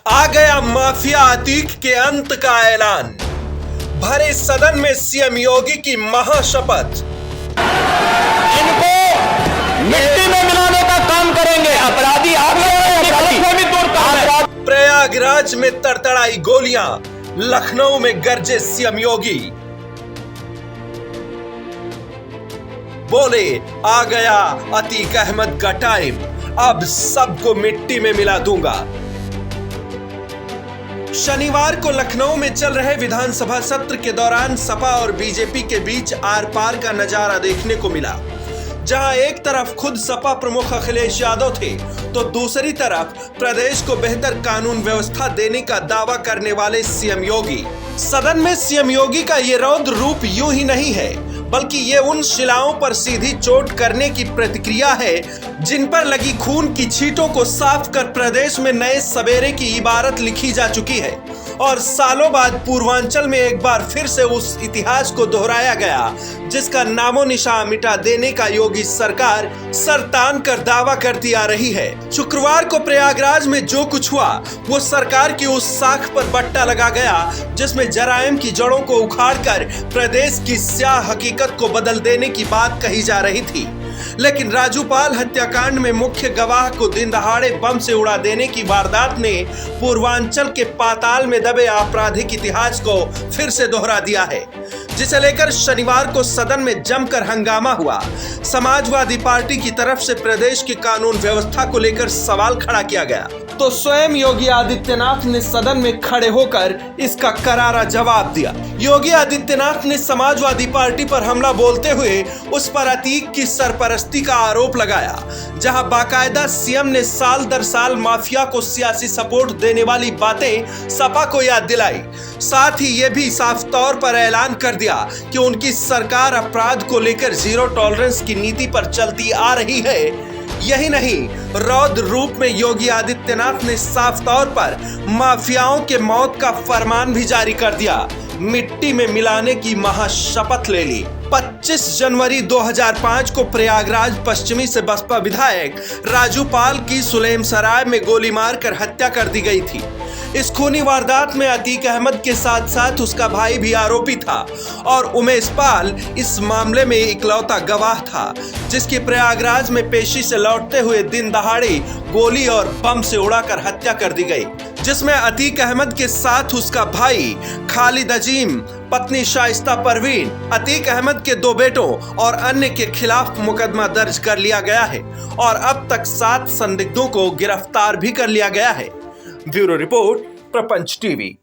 आ गया माफिया अतीक के अंत का ऐलान। भरे सदन में सीएम योगी की महाशपथ। इनको मिट्टी में मिलाने का काम करेंगे। अपराधी आ गए, प्रयागराज में तड़तड़ाई गोलियां, लखनऊ में गरजे सीएम योगी। बोले आ गया अतीक अहमद का टाइम, अब सबको मिट्टी में मिला दूंगा। शनिवार को लखनऊ में चल रहे विधानसभा सत्र के दौरान सपा और बीजेपी के बीच आर पार का नजारा देखने को मिला, जहां एक तरफ खुद सपा प्रमुख अखिलेश यादव थे तो दूसरी तरफ प्रदेश को बेहतर कानून व्यवस्था देने का दावा करने वाले सीएम योगी। सदन में सीएम योगी का ये रौद्र रूप यूं ही नहीं है, बल्कि ये उन शिलाओं पर सीधी चोट करने की प्रतिक्रिया है जिन पर लगी खून की छींटों को साफ कर प्रदेश में नए सवेरे की इबारत लिखी जा चुकी है। और सालों बाद पूर्वांचल में एक बार फिर से उस इतिहास को दोहराया गया जिसका नामो निशान मिटा देने का योगी सरकार सर तान कर दावा करती आ रही है। शुक्रवार को प्रयागराज में जो कुछ हुआ वो सरकार की उस साख पर बट्टा लगा गया जिसमें जराइम की जड़ों को उखाड़कर प्रदेश की स्याह हकीकत को बदल देने की बात कही जा रही थी। लेकिन राजूपाल हत्याकांड में मुख्य गवाह को दिन दहाड़े बम से उड़ा देने की वारदात ने पूर्वांचल के पाताल में दबे आपराधिक इतिहास को फिर से दोहरा दिया है, जिसे लेकर शनिवार को सदन में जमकर हंगामा हुआ। समाजवादी पार्टी की तरफ से प्रदेश की कानून व्यवस्था को लेकर सवाल खड़ा किया गया तो स्वयं योगी आदित्यनाथ ने सदन में खड़े होकर इसका करारा जवाब दिया। योगी आदित्यनाथ ने समाजवादी पार्टी पर हमला बोलते हुए उस पर अतीक की सरपरस्ती का आरोप लगाया, जहां बाकायदा सीएम ने साल दर साल माफिया को सियासी सपोर्ट देने वाली बातें सपा को याद दिलाई। साथ ही ये भी साफ तौर पर ऐलान कर दिया कि उनकी सरकार अपराध को लेकर जीरो टॉलरेंस की नीति पर चलती आ रही है। यही नहीं, रौद्र रूप में योगी आदित्यनाथ ने साफ तौर पर माफियाओं के मौत का फरमान भी जारी कर दिया, मिट्टी में मिलाने की महाशपथ ले ली। 25 जनवरी 2005 को प्रयागराज पश्चिमी से बसपा विधायक राजूपाल की सुलेमसराय में गोली मारकर हत्या कर दी गई थी। इस खूनी वारदात में अतीक अहमद के साथ साथ उसका भाई भी आरोपी था और उमेश पाल इस मामले में इकलौता गवाह था, जिसकी प्रयागराज में पेशी से लौटते हुए दिन दहाड़े गोली और बम से उड़ाकर हत्या कर दी गई, जिसमें अतीक अहमद के साथ उसका भाई खालिद अजीम, पत्नी शाइस्ता परवीन, अतीक अहमद के 2 बेटों और अन्य के खिलाफ मुकदमा दर्ज कर लिया गया है और अब तक 7 संदिग्धों को गिरफ्तार भी कर लिया गया है। ब्यूरो रिपोर्ट, प्रपंच टीवी।